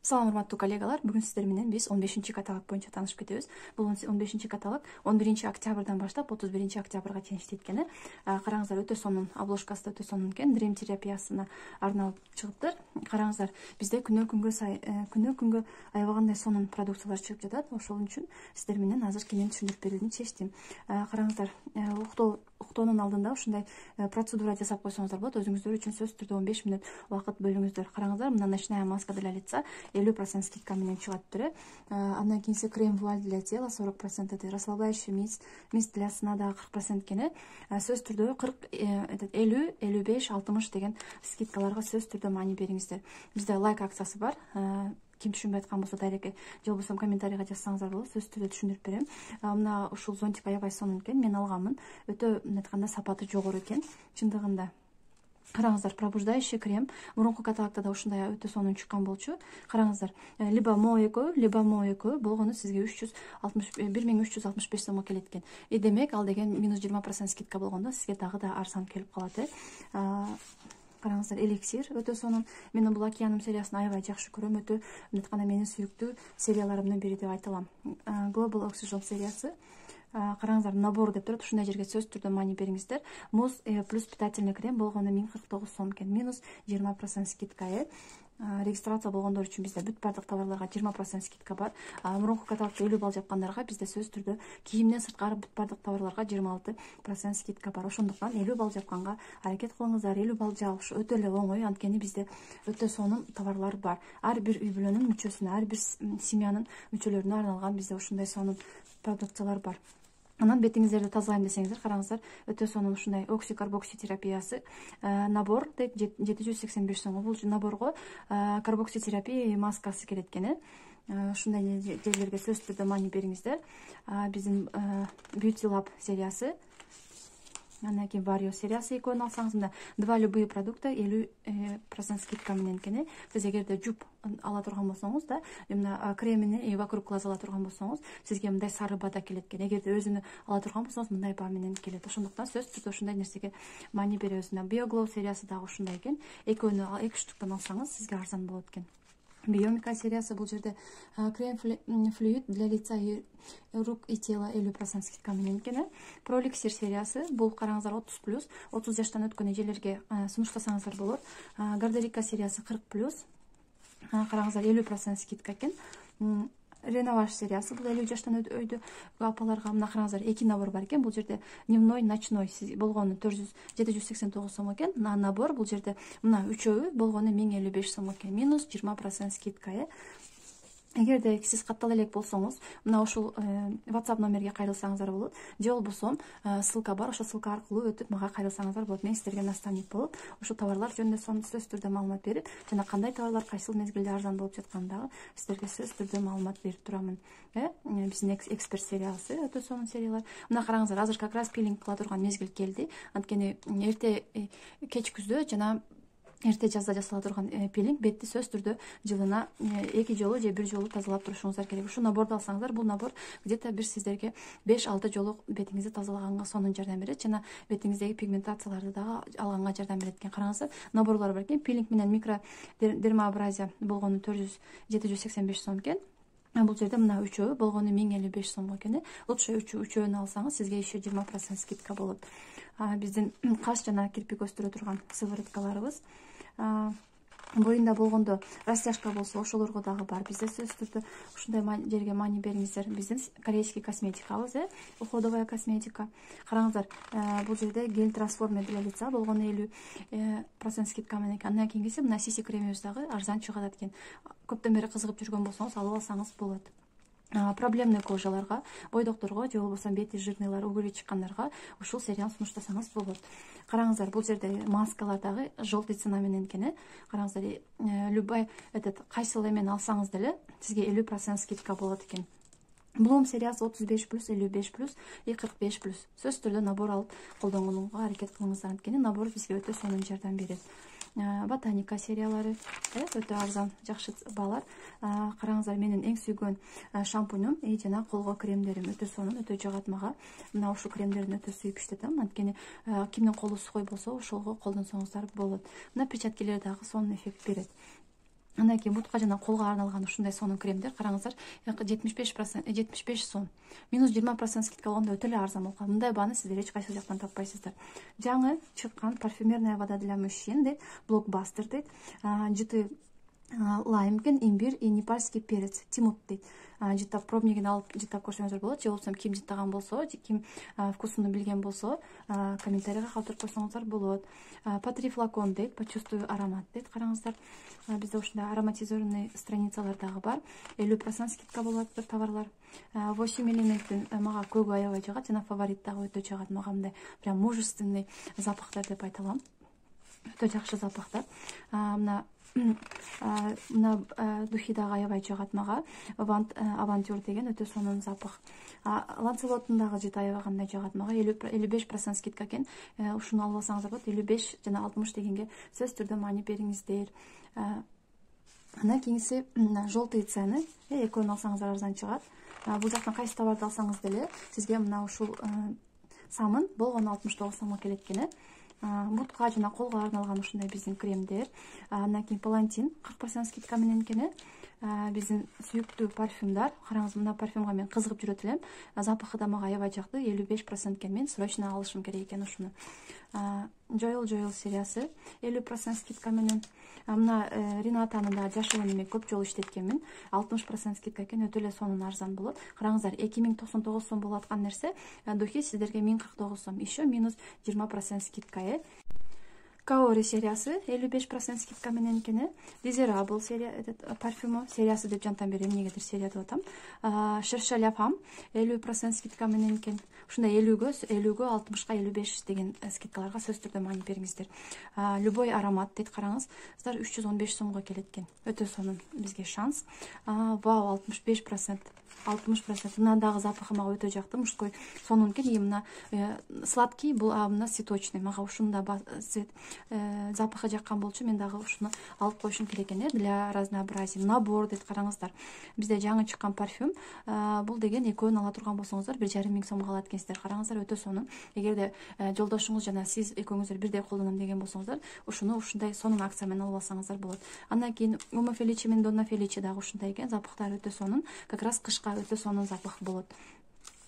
Салам урматтуу коллегалар, бүгүн сиздер менен биз 15 каталог боюнча таанышып кетебиз. Бул 15 каталог 11 октябрдан баштап 31 октябрга чейин иштейт экен. Караңыздар, өтө сонун обложкасы да өтө сонун экен. Дрим терапиясына арналып чыгыптыр. Караңыздар, бизде күнөө-күнгө аябагандай сонун продукциялар чыгып жатат. Ошол үчүн сиздер менен азыр кенен түшүндүрүп берүүнү чечтим. Караңыздар, уктоонун алдында ушундай процедура жасап койсоңуздар болот. Өзүңүздөр үчүн сөзсүз түрдө 15 мүнөт убакыт бөлүңүздөр. Караңыздар, мына ночная маска для лица 50% скидка менен чыгат. Андан кийинси крем вуаль для тела 40%, расслабляющий мисс для сна да 40% экен. Сөз түрдө 40, 50, 55, 60 деген скидкаларга сөз түрдө маани бериңиздер. Бизде лайк акциясы бар. Ким түшүнбөй аткан болсо дайрекке же болбосо комментарийга жазсаңыздар болот, сөз түрдө түшүндүрүп берем. Мына ушул зонтик аябай сонун экен, мен алганмын. Өтө айтканда сапаты жогору экен, чындыгында. Караңыздар, пробуждающий крем. Мурунку каталогда да ушундай өтө сонун чыккан болчу. Караңыздар, либо моэко болгону сизге 1365 сомго келет экен. Демек, ал деген минус 20% скидка болгондо сизге дагы да арзан келип калат. Караңыздар, эликсир өтө сонун. Мен бул океаным сериясын аябай жакшы көрөм. Өтө айтканда менин сүйүктүү серияларымдын бири деп айта алам. Global Oxygen сериясы. Караңыздар, набор деп турат, ушундай жерге сөз түрдө маани бериңиздер. Муз плюс питательный крем болгону 1049 сом экен, минус 20% скидка. Регистрация болгондор үчүн бизде бүт бардык товарларга 20% скидка бар. Мурунку каталогда 50 балл жапкандарга бизде сөз түрдө кийимден сырткары бүт бардык товарларга 26% скидка бар. Ошондуктан 50 балл жапканга аракет кылыңыздар. 50 балл жабыш өтө эле оңой, анткени бизде өтө сонун товарлар бар. Ар бир үй бүлөнүн мүчөсүнө, ар бир семьянын мүчөлөрүнө арналган бизде ушундай сонун продукциялар бар. Анан бетиңиздерди тазалайм десеңиздер, караңыздар, өтө сонун ушундай окси-карбокси терапиясы набор 785 сом. Бул наборго карбокси терапия маскасы келет экен. Ушундай жерлерге сөз түрдө маани бериңиздер. Биздин Beauty Lab сериясы, андан кийин Vario сериясы экөөнү алсаңыз, мында два любые продукта 50% скидка менен экен. Сиз эгерде жуп ала турган болсоңуз да, мына кремини вокруг глаз ала турган болсоңуз, сизге мындай сары бада келет экен. Эгерде өзүнү ала турган болсоңуз, мындай ба менен келет. Ошондуктан сөз түрдө ушундай нерсеге маани беребиз. BioGlow сериясы дагы ушундай экен. Экөөнү 2 штуктан алсаңыз, сизге арзан болот экен. Биомика сериясы, бул жерде крем флюид для лица и рук и тела 50% скидка менен экен. Проликсир сериясы, бул караңыздар 30+, 30 жаштан өткөн эжелерге сунуштасаңыздар болот. Гардерика сериясы 40+, караңыздар 50% скидка экен. Реноваж сериясы, бул 50 жаштан өйдө апаларга. Мына караңыздар, 2 набор бар экен. Бул жерде дневной, ночной болгону 789 сом экен. Набор бул жерде мына үчөө болгону 1055 сом экен, минус 20% скидка. Эгерде сиз каттала элек болсоңуз, мына ушул WhatsApp номерге кайрылсаңыздар болот. Же болбосо ссылка бар, ошол ссылка аркылуу өтүп мага кайрылсаңыздар болот. Мен сиздерге наставник болуп, ушул товарлар жөнүндө сөз түрдө маалымат берип, жана кандай товарлар кайсыл мезгилде арзан болуп жатканын дагы сиздерге сөз түрдө маалымат берип турамын. Биздин эксперт сериясы өтө сонун сериялар. Мына караңыздар, азыр как раз пилинг кыла турган мезгил келди. Анткени кеч күздө жана эрте жазда жасала турган пилинг бетти сөз түрдө жылына 2 жолу же 1 жолу тазалап турушуңуздар керек. Ушул наборду алсаңыздар, бул набор где-то бир сиздерге 5-6 жолу бетиңизди тазалаганга сонун жардам берет, жана бетиңиздеги пигментацияларды дагы алганга жардам берет экен. Караңыздар, наборлор бар экен. Пилинг менен микро дермоабразия болгону 785 сом экен. Бул жерде мына үчөө болгону 1055 сомго экен. Лучше үчөөнү алсаңыз, сизге еще 20% скидка болот. Биздин каш жана кирпик өстүрө турган сывороткаларыбыз, боюнда болгондо растяжка болсо ошолорго дагы бар. Бизде сөз түрдө ушундай жерге маани бериңиздер. Биздин корейский косметикабыз, уходовая косметика. Караңыздар, бул жерде гель трансформер для лица болгону 50% скидка менен экен. Андан кийинкиси мына CC кремибиз дагы арзан чыгат экен. Көптөн бери кызыгып жүргөн болсоңуз, алып алсаңыз болот. Проблемный кожаларга, бойдокторго же болбосо бети жирныйлар, угури чыккандарга ушул серияны сунуштасаңыз болот. Караңыздар, бул жерде маскалар дагы желтый цена менен экен. Караңыздар, любой кайсыл эмени алсаңыз деле сизге 50% скидка болот экен. Bloom сериясы 35+, 55+ и 45+. Сөз түрдө набор алып колдонгонго аракет кылыңыздар, анткени набор бизге өтө сонун жардам берет. Ботаника сериялары өтө арзан, жакшы баалар. Караңыздар, менин эң сүйгөн шампуньум жана колго кремдерим өтө сонун, өтө жагат мага. Мына ушул кремдерди өтө сүйүп иштетем, анткени кимдин колу сухой болсо ошолго колдонсоңуздар болот. Мына перчаткелер дагы сонун эффект берет. Андан кийин бутка жана колго арналган ушундай сонун кремдер караңыздар 75 сом. Минус 20% скидка болгондо өтө эле арзан болуп калат. Мындай бааны сиздер эч кайсы жактан таппайсыздар. Жаңы чыккан парфюмерная вода для мужчин дейт, блокбастер дейт, жыты лайм экен, имбирь и непальский перец, тимут дейт. Жыттап пробнигин алып жыттап көрсөңүздөр болот. Же болбосо ким жыттаган болсо, ким вкусун билген болсо, комментарийге калтырып койсоңуздар болот. По 3 флакон дейт, почувствую аромат дейт. Караңыздар, бизде ушундай ароматизированный страницалар дагы бар. 50% скидка болот бир товарлар. 8 элементтин мага көбү аябай жагат, жана фаворит дагы өтө жагат. Мага мындай прям мужественный запахтар деп айта алам. Өтө жакшы запахтар. Мына духи дагы аябай жагат мага. Авантюр деген өтө сонун запах. Ланцелоттун дагы жыты аябай кандай жагат мага. 55% скидка экен. Ушуну алып алсаңыздар болот. 55 жана 60 дегенге сөз түрдө маани бериңиздер. Андан кийинкиси желтые цены. Экөөнү алсаңыздар арзан чыгат. Бул жактан кайсы товарды алсаңыз деле сизге мына ушул самын болгону 69 сомго келет экен. Бутка жана колго арналган ушундай биздин кремдер. Андан кийин Палантин 40% скидка менен экен. Биздин сүйүктүү парфюмдар. Караңыз, мына парфюмга мен кызыгып жүрөт элем. Запахы да мага аябай жакты. 55% экен. Мен срочно алышым керек экен ушуну. Joel сериясы 50% скидка менен. Мына Ренатанын да жашылын мен көп жолу иштеткенмин. 60% скидка экен, өтө эле сонун арзан болот. Караңыздар, 2099 сом болуп аткан нерсе духи сиздерге 1049 сом. Еще минус 20% скидка. Kaori сериясы 55% скидка менен экен. Desirable серия парфюму сериясы деп жантан бери эмнегедир серия деп атам. Cherche la femme 50% скидка менен экен. Ушундай 50гө 60га 55 деген скидкаларга сөз түрдө маани бериңиздер. Любой аромат дейт, караңыз. Сиздер 315 сомго келет экен. Өтө сонун бизге шанс. Вау, 65%. Мына дагы запахы мага өтө жакты, мужской сонун экен. И мына сладкий, бул мына цветочный. Мага ушунда запахы жаккан болчу, мен дагы ушуну алып коюшум керек экен для разнообразия. Набор дейт, караңыздар. Бизде жаңы чыккан парфюм. Бул деген экөөнү ала турган болсоңуздар 1,5 сомго алат экенсиздер. Караңыздар, өтө сонун. Эгерде жолдошуңуз жана сиз экөөңүздөр бирдей колдоном деген болсоңуздар, ушуну ушундай сонун акция менен алып алсаңыздар болот. Андан кийин Ума Феличи менен Донна Феличи дагы ушундай экен. Запахтары өтө сонун. Как раз кышка өтө сонун запах болот.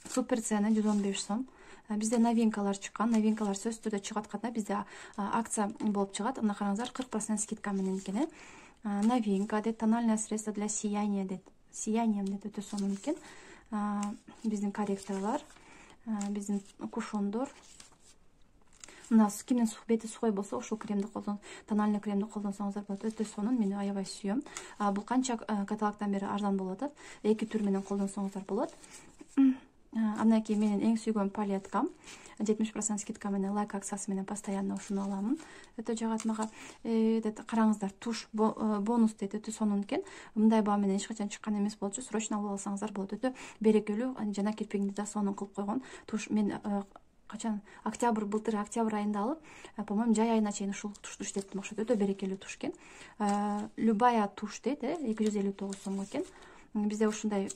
Супер цена 115 сом. Бизде новинкалар чыккан. Новинкалар сөз түрдө чыгып атканда бизде акция болуп чыгат. Мына караңыздар, 40% скидка менен экен. Новинка дейт, тональное средство для сияния дейт. Сиянием дейт, өтө сонун экен. Биздин корректорлор, биздин кушондор. Мына кимдин бети сухой болсо, ушул кремди тональный кремди колдонсоңуздар болот. Өтө сонун, мен аябай сүйөм. Бул канча каталогтан бери арзан болуп атат. 2 түр менен колдонсоңуздар болот. Андан кийин менин эң сүйгөн палеткам 70% скидка менен лайк акциясы менен постоянно ушуну аламын. Өтө жагат мага. Караңыздар, туш бонус дейт, өтө сонун экен. Мындай баа менен эч качан чыккан эмес болчу. Срочно алып алсаңыздар болот. Өтө берекелүү, жана кирпигиңди да сонун кылып койгон. Туш мен качан былтыр октябрь айында алып, по-моему, жай айына чейин ушул тушту иштеттим. Өтө берекелүү туш экен. Любая туш дейт, 259 сомго экен. Бизде ушундай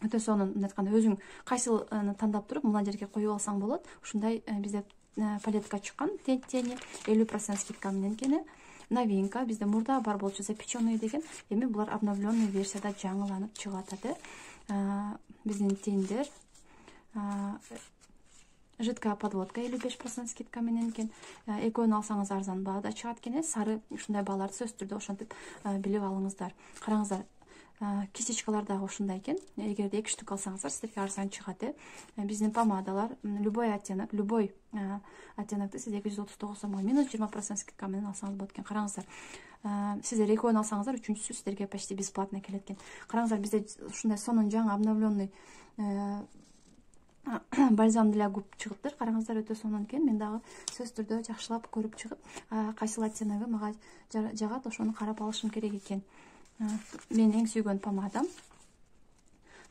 өтө сонун, мындай айтканда, өзүң кайсыны тандап туруп мына жерге коюп алсаң болот. Ушундай бизде палетка чыккан, тени 50% скидка менен экен. Новинка бизде мурда бар болчу, запеченный деген. Эми булар обновленный версияда жаңыланып чыгып атат. Биздин тендер жидкая подводка 55% скидка менен экен. Экөөнү алсаңыз арзан баада чыгат экен. Сары ушундай бааларды сөз түрдө ошентип билип алыңыздар. Караңыздар, кисточкалар дагы ушундай экен. Эгерде 2 штук алсаңыздар, сиздерге арзан чыгат. Биздин помадалар, любой оттенокты сиз 239 сомго минус 20% скидка менен алсаңыз болот экен. Караңыздар, сиздер экөөнү алсаңыздар, үчүнчүсү сиздерге почти бесплатно келет экен. Караңыздар, бизде ушундай сонун жаңы обновленный бальзам для губ чыгыптыр. Караңыздар, өтө сонун экен. Мен дагы сөз түрдө жакшылап көрүп чыгып, кайсыл оттеногу мага жагат, ошону карап алышым керек экен. Мен эң сүйгөн помадам.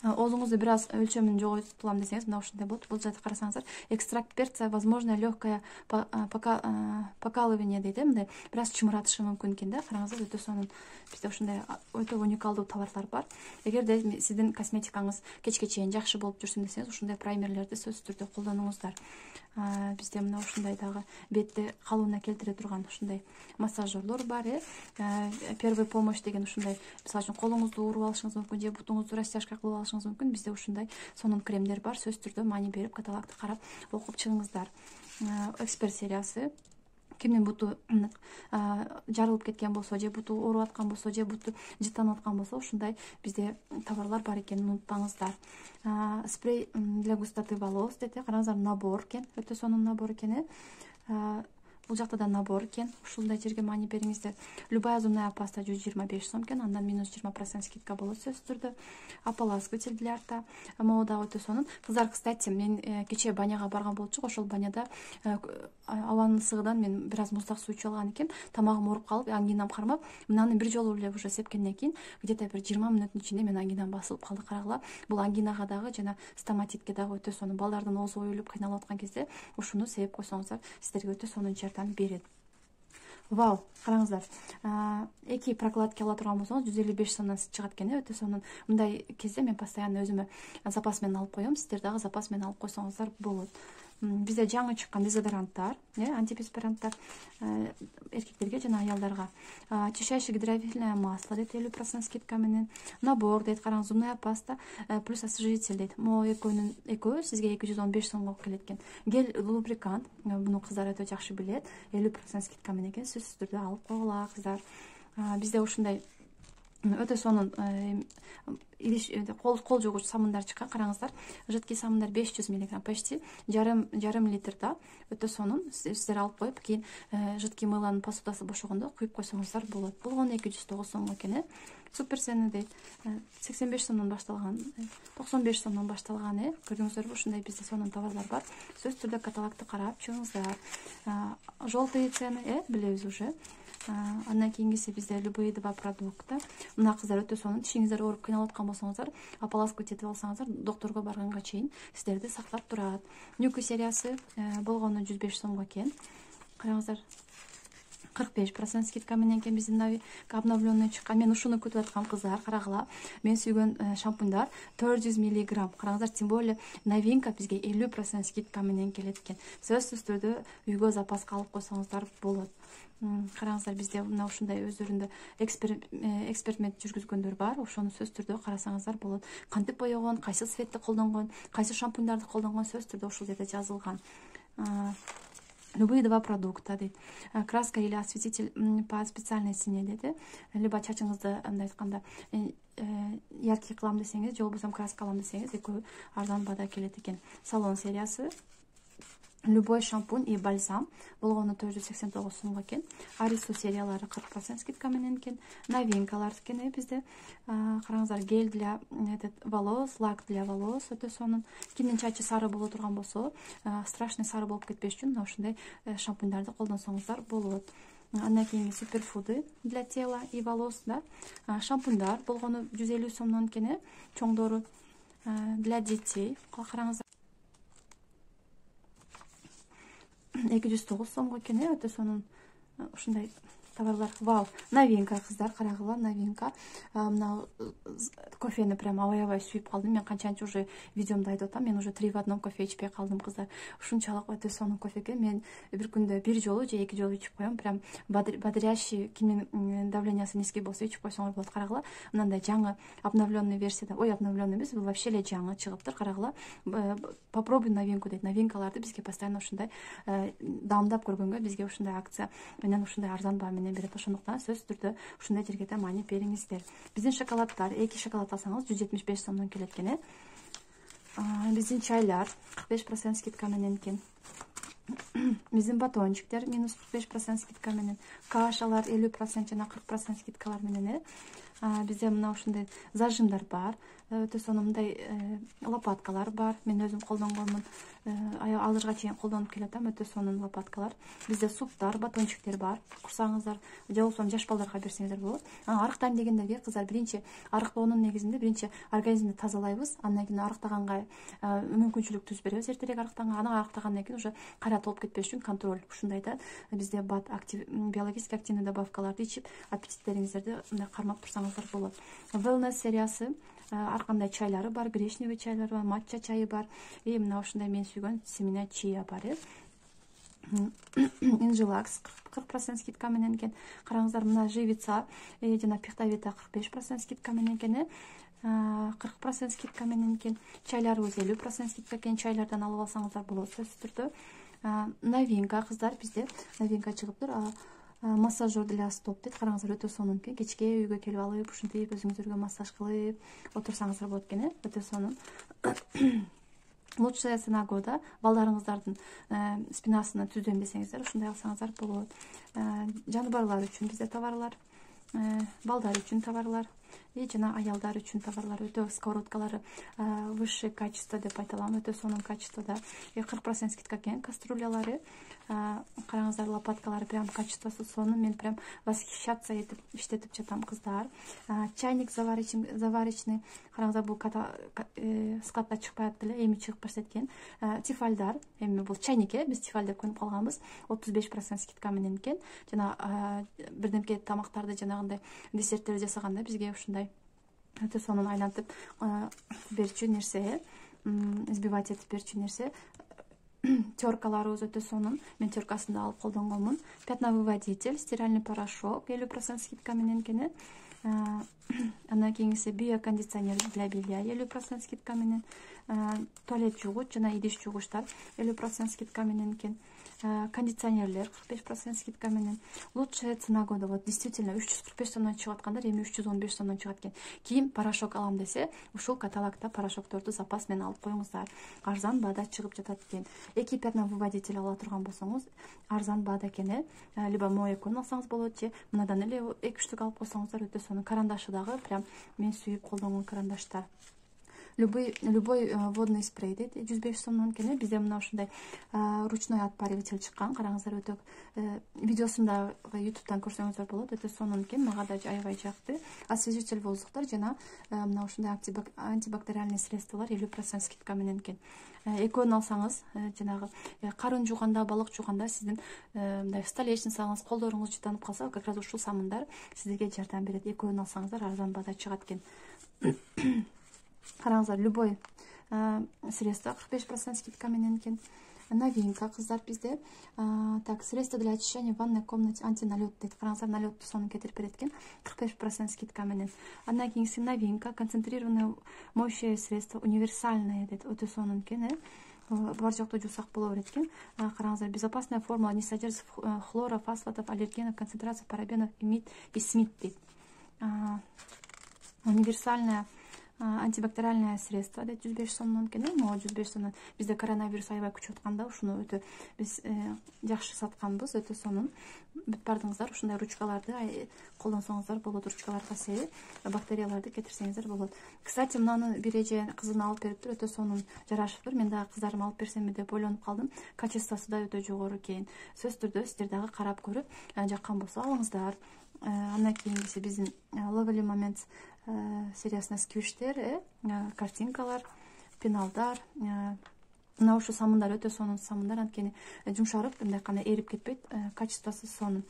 Оозуңузду бир аз өлчөмүн жогойтулам десеңиз мына ушундай болот. Бул жерде карасаңыздар, экстракт перца, возможно, легкое покалывание дейт, мындай бир аз чымыратышы мүмкүн экен да. Караңыздар, өтө сонун бизде ушундай өтө уникалдуу товарлар бар. Эгерде сиздин косметикаңыз кечке чейин жакшы болуп жүрсүн десеңиз, ушундай праймерлерди сөзсүз түрдө колдонуңуздар. Бизде мына ушундай дагы бетти калууна келтире турган ушундай массажерлор бар. Первый помощь деген ушундай, мисалы үчүн колуңузду ууруп алышыңыз мүмкүн, же бутуңузду растяжка кылып алышыңыз мүмкүн. Бизде ушундай сонун кремдер бар. Сөзсүз түрдө маани берип, каталогду карап окуп чыгыңыздар. Эксперт сериясы. Кимдин буту жарылып кеткен болсо, же буту ооруп аткан болсо, же буту жыттанып аткан болсо, ушундай бизде товарлар бар экенин унутпаңыздар. Спрей для густоты волос дейт. Караңыздар, набор экен, өтө сонун набор экен. Бул жакта да набор экен. Ушундай жерге маани бериңиздер. Любая зубная паста 125 сом экен, андан минус 20% скидка болот сөзсүз түрдө. Ополаскиватель для рта мода өтө сонун. Кыздар, кстати, мен кечээ баняга барган болчук. Ошол баняда абанын ысыгынан мен бир аз муздак суу ичип алган экен. Тамагым ооруп калып, ангинам кармап, мынаны бир жолу эле уже сепкенден кийин где-то бир 20 мүнөттүн ичинде мен ангинам басылып калды. Карагыла, бул ангинага дагы жана стоматитке дагы өтө сонун. Балдардын оозу оюлуп кыйналып аткан кезде ушуну сеп койсоңуздар, сиздерге өтө сонун берет. Вау, караңыздар. 2 прокладки ала турган болсоңуз 155 сомдон чыгат экен. Өтө сонун. Мындай кезде мен постоянно өзүмө запас менен алып коем. Сиздер дагы запас менен алып койсоңуздар болот. Бизде жаңы чыккан дезодоранттар, антиперспиранттар эркектерге жана аялдарга. Очищающее гидрофильное масло дейт, 50% скидка менен. Набор дейт, караңыз, зубная паста плюс освежитель дейт. Могу экөө сизге 215 сомго келет экен. Гель лубрикант, буну кыздар өтө жакшы билет, 50% скидка менен экен. Сөзсүз түрдө алып койгула кыздар. Бизде ушундай өтө сонун кол жугуч самындар чыккан. Караңыздар, жидкий самындар 500 мг, почти жарым литрда. Өтө сонун. Сиздер алып коюп, кийин жидкий мыланын посудасы бошогондо куюп койсоңуздар болот. Бул 209 сомго экен. Супер сени дейт. 85 сомдон башталган, 95 сомдон башталган. Көрдүңүздөрбү, ушундай бизде сонун товарлар бар. Сөзсүз түрдө каталогду карап чыгыңыздар. Желтые цены, билебиз уже. Андан кийингиси бизде любые два продукта. Мына кыздар өтө сонун. Тишиңиздер ооруп кыйналып аткан болсоңуздар, ополаскивать этип алсаңыздар, докторго барганга чейин сиздерди сактап турат. Нюку сериясы болгону 105 сомго экен. Караңыздар, 45% скидка менен экен биздин обновленный чыккан. Мен ушуну күтүп аткам кыздар. Карагыла, мен сүйгөн шампуньдар 400 мг. Караңыздар, тем более новинка бизге 50% скидка менен келет экен. Сөзсүз түрдө үйгө запаска алып койсоңуздар болот. Караңыздар, бизде мына ушундай өздөрүндө эксперимент жүргүзгөндөр бар. Ошону сөз түрдө карасаңыздар болот. Кантип боегон, кайсы цветти колдонгон, кайсы шампуньдарды колдонгон сөз түрдө ушул жерде жазылган. Любые два продукта дейт. Краска или осветитель по специальной цене дейт. Либо чачыңызды андай айтканда яркий кылам десеңиз, же болбосо краска алам десеңиз, экөө арзан баада келет экен. Салон сериясы. Любой шампунь и бальзам болгону 489 сомго экен. Арису сериялары 40% скидка менен экен. Новинкалар экен бизде. Караңыздар, гель для волос, лак для волос өтө сонун. Кимдин чачы сары боло турган болсо, страшный сары болуп кетпеш үчүн ушундай шампуньдарды колдонсоңуздар болот. Андан кийин суперфуды для тела и волос, да. Шампуньдар болгону 150 сомдон экен, чоңдору для детей. Караңыздар, 209 сомго экен, өтө сонун ушундай товарлар. Вау, новинка кыздар, карагыла, новинка. Мына кофени прям аябай сүйүп калдым. Мен канчанчы уже видеомда айтып атам, мен уже 3 в 1 кофе ичпей калдым кыздар. Ушунчалык өтө сонун кофе экен. Мен бир күндө бир жолу же 2 жолу ичип коем. Прям бодрящий, кимдин давлениясы низкий болсо ичип койсоңор болот. Карагыла, мындай жаңы обновленный версияда, обновленный эмес, бул вообще эле жаңы чыгыптыр. Карагыла, попробуй новинку дейт. Новинкаларды бизге постоянно ушундай даамдап көргөнгө, бизге ушундай акция менен ушундай арзан баа менен берет. Ошондуктан сөзсүз түрдө ушундай жерге да маани бериңиздер. Биздин шоколаддар, 2 шоколад алсаңыз 175 сомдон келет экен. Биздин чайлар 45% скидка менен экен. Биздин батончиктер минус 45% скидка менен. Кашалар 50% жана 40% скидкалар менен. бизде мына ушундай зажимдар бар, өтө сонун мындай лопаткалар бар. Мен өзүм колдонгонмун, азырга чейин колдонуп келатам. Өтө сонун лопаткалар. Бизде суптар, батончиктер бар. Курсаңыздар же болбосо жаш балдарга берсеңиздер болот. Арыктайм дегендерге кыздар, биринчи арыктоонун негизинде биринчи организмди тазалайбыз. Андан кийин арыктаганга мүмкүнчүлүк түзүп беребиз, эртерээк арыктаганга. Анан арыктагандан кийин уже кайра толуп кетпеш үчүн контроль. Ушундай да бизде бат, биологически активный добавкаларды ичип, аппетиттериңиздерди мындай кармап турсаңыздар болот. Wellness сериясы, ар кандай чайлары бар, гречневый чайлар бар, матча чайы бар, и мына ушундай мен сүйгөн семена чия бар. Инжилакс 40% скидка менен экен. Караңыздар, мына живица жана пихтавита 45% скидка менен экен. 40% скидка менен экен. Чайларыбыз 50% скидка экен. Чайлардан алып алсаңыздар болот сөзсүз түрдө. Новинка кыздар, бизде новинка чыгыптыр. Массажер для стоп дейт. Караңыздар, өтө сонун экен. Кечке үйгө келип алып, ушинтип өзүңүзгө массаж кылып отурсаңыздар болот экен. Өтө сонун. Лучшая цена года. Балдарыңыздардын спинасына түзөм десеңиздер, ушундай алсаңыздар болот. Жаныбарлар үчүн бизде товарлар, балдар үчүн товарлар, жана аялдар үчүн товарлар. Өтө сковородкалары высшее качество деп айталам. Өтө сонун качествода. 40% скидка экен. Кастрюлялары, караңыздар, лопаткалары прям качествосы сонун. Мен прям восхищаться этип иштетип жатам кыздар. Чайник заварочный. Караңыздар, бул складка чыкпай атты эле, эми чыгып барса экен. Тефальдар, эми бул чайник, биз тефаль деп көрүп калганбыз. 35% скидка менен экен. Жана бирдемке тамактарды, жанагындай десерттерди жасаганда бизге ушундай өтө сонун айлантып берчү нерсе, избивать этип берчү нерсе. Теркаларыбыз өтө сонун. Мен теркасын да алып колдонгонмун. Пятновыводитель, стиральный порошок 50% скидка менен экен. Андан кийинкиси биокондиционер для белья 50% скидка менен. Туалет жуугуч жана идиш жуугучтар 50% скидка менен экен. Кондиционерлер 45% скидка менен. Лучшая цена года. Вот действительно 345 сомдон чыгып аткандар эми 315 сомдон чыгат экен. Кийин порошок алам десе, ушул каталогда порошокторду запас менен алып коюңуздар. Арзан баада чыгып жатат экен. Эки пятновыводитель ала турган болсоңуз, арзан баада экен. Либо моекон алсаңыз болот, же мынадан эле 2 штук алып койсоңуздар өтө сонун. Карандашы дагы прям мен сүйүп колдонгон карандаштар. Любой водный спрей дейт, 105 сомдон экен. Бизде мына ушундай ручной отпариватель чыккан. Караңыздар, өтө видеосунда YouTube'дан көрсөңүздөр болот. Өтө сонун экен. Мага да аябай жакты. Освежитель воздухтар жана мына ушундай антибактериальный средстволор 50% скидка менен экен. Экөөнү алсаңыз, жанагы карын жууганда, балык жууганда сиздин мындай столешницаңыз, колдоруңуз жытанып калса, как раз ушул самындар сизге жардам берет. Экөөнү алсаңыздар арзан баада чыгат экен. Караңыздар, любой средство 45% скидка менен экен. Новинка кыздар бизде. Так, средство для очищения в ванной комнате антиналет дейт. Караңыздар, налетту сонун кетирип берет экен. 45% скидка менен. Андан кийинки новинка, концентрированное моющее средство универсальное дейт. Өтө сонун экен. Бар жокту жуусак боло берет экен. Караңыздар, безопасная формула, не содержит хлора, фосфатов, аллергенов, концентрация парабенов и СМИТ дейт. Универсальная антибактериальное средство дейт, 105 сомдон экен. 105 сомдон. Бизде коронавирус аябай күчүп атканда ушуну өтө биз жакшы сатканбыз, өтө сонун. Бүт бардыңыздар, ушундай ручкаларды колдонсоңуздар болот. Ручкаларга сери бактерияларды кетирсеңиздер болот. Кстати, мынаны бир эже кызына алып бериптир, өтө сонун жарашыптыр. Мен дагы кыздарыма алып берсемби деп ойлонуп калдым. Качествосу да өтө жогору экен. Сөзсүз түрдө сиздер дагы карап көрүп, жаккан болсо алыңыздар. Андан кийинкиси биздин Lovely Moments сериясына сквиштер, картинкалар, пеналдар. Мына ушу самындар өтө сонун самындар, анткени жумшарып, мындай кандай эрип кетпейт, качествосы сонун.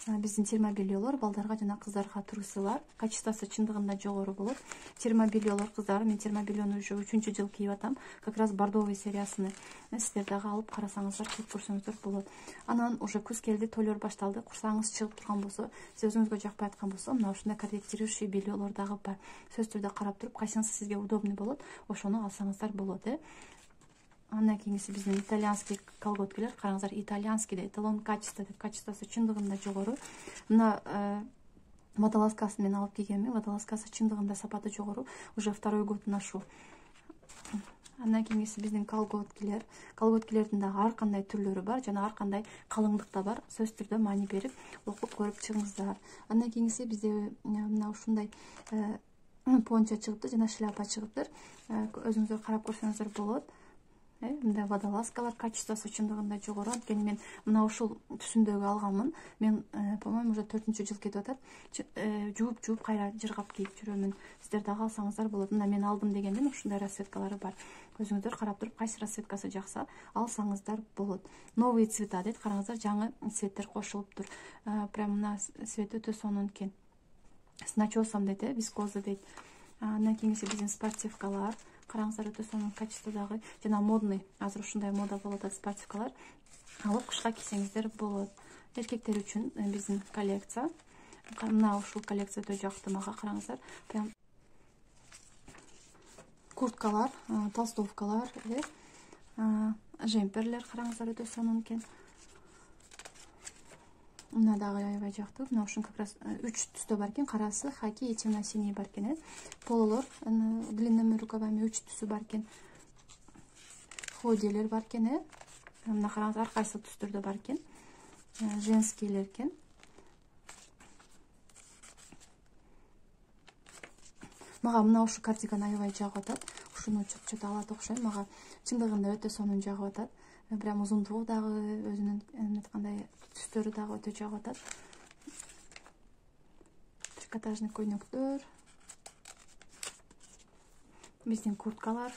Биздин термобельелор балдарга жана кыздарга тургусулар, качествосы чындыгында жогору болот. Термобельелор кыздар, мен термобельону уже 3-жыл кийип атам. Как раз бордовый сериясыны сиздер дагы алып карасаңыздар, кийип көрсөңүздөр болот. Анан уже күз келди, тойлор башталды. Курсагыңыз чыгып турган болсо, сиз өзүңүзгө жакпай аткан болсо, мына ушундай корректирующий бельелор дагы бар. Сөзсүз түрдө карап туруп, кайсыңысы сизге удобный болот, ошону алсаңыздар болот. Андан кийинкиси биздин итальянский колготкалар. Караңыздар, итальянский да эталон качество деп, качествосы чындыгында жогору. Мына водолазкасын мен алып кийгенмин. Водолазкасы чындыгында сапаты жогору. Уже второй год ношу. Андан кийинкиси биздин колготкилер. Колготкилердин дагы ар кандай түрлөрү бар жана ар кандай калыңдыкта бар. Сөзсүз түрдө маани берип окуп көрүп чыгыңыздар. Андан кийинкиси бизде мына ушундай пончо чыгыптыр жана шляпа чыгыптыр. Өзүңүздөр карап көрсөңүздөр болот. Мындай водолазкалар качествосу чындыгында жогору. Анткени мен мына ушул түсүндөгү алганмын. Мен, по-моему, уже 4-жыл кетип атат. Жууп кайра жыргап кийип жүрөмүн. Сиздер дагы алсаңыздар болот. Мына мен алдым дегенден ушундай расцветкалары бар. Өзүңүздөр карап туруп, кайсы расцветкасы жакса алсаңыздар болот. Новые цвета дейт. Караңыздар, жаңы цветтер кошулуптур. Прям мына цвет өтө сонун экен. С начесом дейт, вискоза дейт. Андан кийинкиси биздин спортивкалар. Караңыздар, өтө сонун качестводагы жана модный. Азыр ушундай мода болуп атат спортивкалар. Алып кышка кийсеңиздер болот. Эркектер үчүн биздин коллекция. Мына ушул коллекция өтө жакты мага. Караңыздар, прям курткалар, толстовкалар, жемперлер караңыздар, өтө сонун экен. Мына дагы аябай жакты. Мына ушун как раз 3 түстө бар экен. Карасы, хаки и темно-синий бар экен. Пололор длинными рукавами 3 түсү бар экен. Ходилер бар экен. Мына караңыздар, ар кайсы түстөрдө бар экен. Женскийлер экен. Мага мына ушу кардиган аябай жагып атат. Ушуну чөт алат окшойм. Мага чындыгында өтө сонун жагып атат. Прям узундугу дагы өзүнүн эметкандай түстөрү дагы өтө жагып атат. Трикотажный көйнөктөр. Биздин курткалар.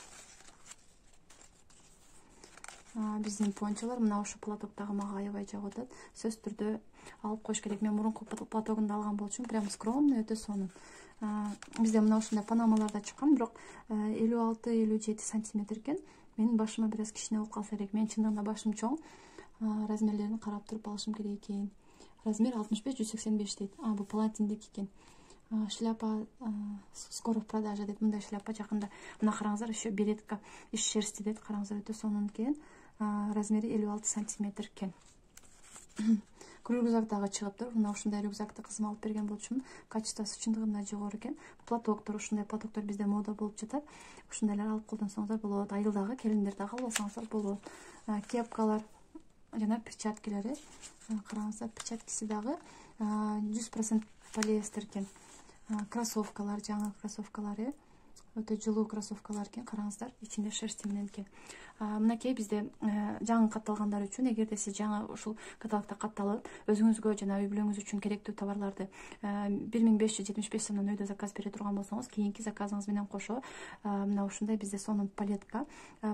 Биздин пончолор. Мына ушу платок дагы мага аябай жагып атат. Сөзсүз түрдө алып коюш керек. Мен мурунку платогунду алган болчумун. Прям скромный, өтө сонун. Бизде мына ушундай панамаларда чыккан, бирок 56-57 сантиметр экен. Менин башыма бир аз кичине болуп калса керек. Мен чындыгында башым чоң. Размерлерин карап туруп алышым керек экен. Размер 65-185 дейт. Бул палантиндик экен. Шляпа скоро в продаже дейт. Мындай шляпа жакында. Мына караңыздар, еще беретка из шерсти дейт. Караңыздар, өтө сонун экен. Размери 56 сантиметр экен. Рюкзак дагы чыгыптыр. Мына ушундай рюкзакты кызым алып берген болчумун. Качествосу чындыгында жогору экен. Платоктор, ушундай платоктор бизде мода болуп жатат. Ушундайлар алып колдонсоңуздар болот. Айылдагы келиндер дагы алып алсаңыздар болот. Кепкалар жана перчаткилери. Караңыздар, перчаткиси дагы 100% полиэстер экен. Кроссовкалар, жаңы кроссовкалар, өтө жылуу кроссовкалар экен. Караңыздар, ичинде шерсти менен экен. Мынакей бизде жаңы катталгандар үчүн, эгерде сиз жаңы ушул каталогто катталып, өзүңүзгө жана үй бүлөңүз үчүн керектүү товарларды 1575 сомдон өйдө заказ бере турган болсоңуз, кийинки заказыңыз менен кошо мына ушундай бизде сонун палетка,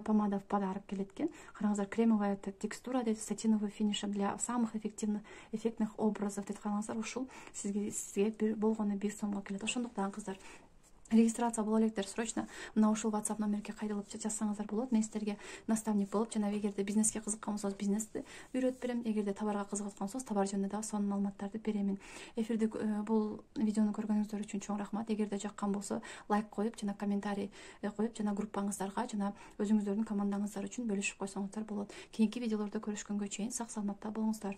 помада в подарок келет экен. Караңыздар, кремовая текстура дейт, сатиновый финиш для самых эффектных образов дейт. Караңыздар, ушул сизге болгону 1 сомго келет. Ошондуктан кыздар, регистрация боло электер, срочно мына ушул WhatsApp номерге кайрылып жазсаңыздар болот. Мен сиздерге наставник болуп, жана эгерде бизнеске кызыккан болсоңуз бизнести үйрөтүп берем. Эгерде товарга кызыгып болсоңуз, товар жөнүндө дагы сонун маалыматтарды беремин. Эфирде бул видеону көргөнүңүздөр үчүн чоң рахмат. Эгерде жаккан болсо, лайк коюп жана комментарий коюп жана группаңыздарга жана өзүңүздөрдүн командаңыздар үчүн бөлүшүп койсоңуздар болот. Кийинки видеолордо көрүшкөнгө чейин сак саламатта болуңуздар.